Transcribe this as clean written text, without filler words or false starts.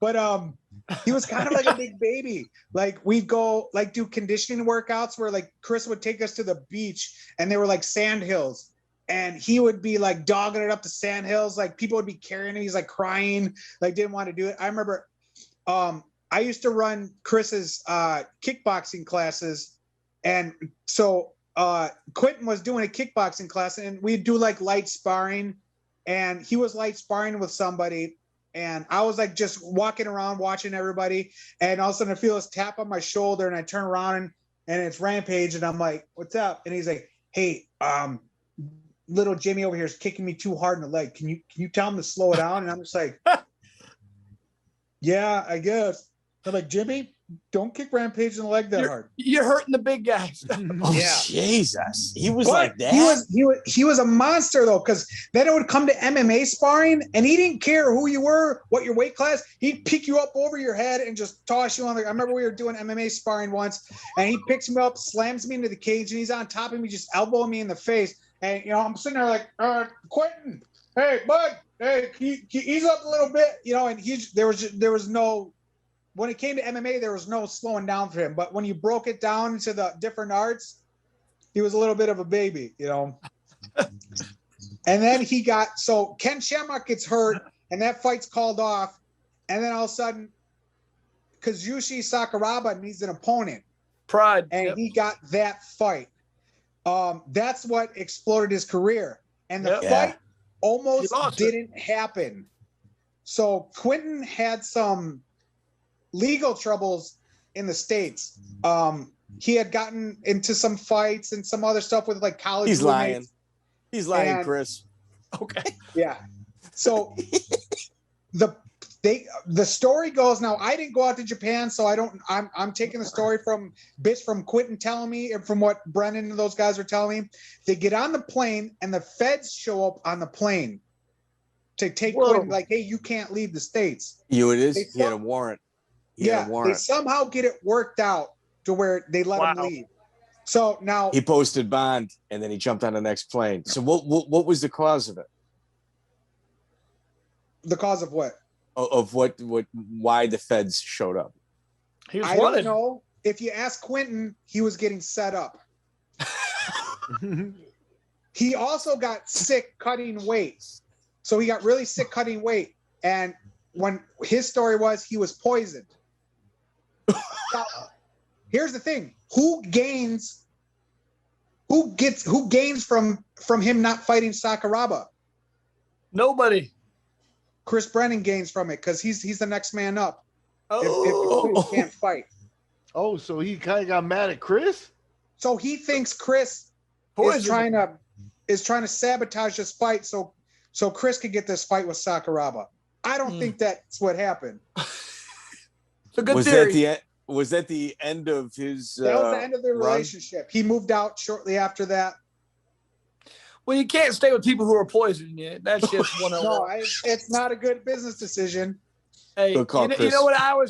But he was kind of like a big baby. Like we'd go like do conditioning workouts where like Chris would take us to the beach and they were like sand hills. And he would be like dogging it up the sand hills. Like people would be carrying him. He's like crying, like didn't want to do it. I remember I used to run Chris's kickboxing classes. And so Quinton was doing a kickboxing class and we'd do like light sparring. And he was light sparring with somebody. And I was like just walking around watching everybody. And all of a sudden I feel this tap on my shoulder and I turn around and it's Rampage. And I'm like, what's up? And he's like, hey, little Jimmy over here is kicking me too hard in the leg. Can you tell him to slow it down? And I'm just like, yeah, I guess. I'm like, Jimmy, don't kick Rampage in the leg that hard. You're hurting the big guys. Oh, yeah. Jesus. He was but like that. He was a monster though, because then it would come to MMA sparring and he didn't care who you were, what your weight class. He'd pick you up over your head and just toss you on I remember we were doing MMA sparring once and he picks me up, slams me into the cage, and he's on top of me, just elbowing me in the face. And I'm sitting there like, Quinton, hey, bud, hey, ease up a little bit, and there was no. When it came to MMA, there was no slowing down for him. But when you broke it down into the different arts, he was a little bit of a baby, And then Ken Shamrock gets hurt, and that fight's called off. And then all of a sudden, Kazushi Sakuraba needs an opponent. Pride. And he got that fight. That's what exploded his career. And the fight almost didn't happen. So Quinton had some legal troubles in the States. He had gotten into some fights and some other stuff with like college. He's roommates. He's lying, Chris. Okay. Yeah. So the story goes, now I didn't go out to Japan, so I'm taking the story from bits from Quinton telling me and from what Brennan and those guys were telling me. They get on the plane and the feds show up on the plane to take Quinton, like, hey, you can't leave the States. He had a warrant. They somehow get it worked out to where they let him leave. So now he posted bond and then he jumped on the next plane. So what was the cause of it? The cause of what? Of why the feds showed up? I don't know. If you ask Quinton, he was getting set up. He also got sick cutting weight. So he got really sick cutting weight. And when his story was, he was poisoned. Now, here's the thing. Who gains from him not fighting Sakuraba? Nobody. Chris Brennan gains from it because he's the next man up. If he can't fight. Oh, so he kind of got mad at Chris? So he thinks Chris is trying to sabotage this fight so Chris could get this fight with Sakuraba. I don't think that's what happened. It's a good theory. Was that the end of his That was the end of their relationship. He moved out shortly after that. Well, you can't stay with people who are poisoning you. That's just one of No, it's not a good business decision. Hey, you know what I was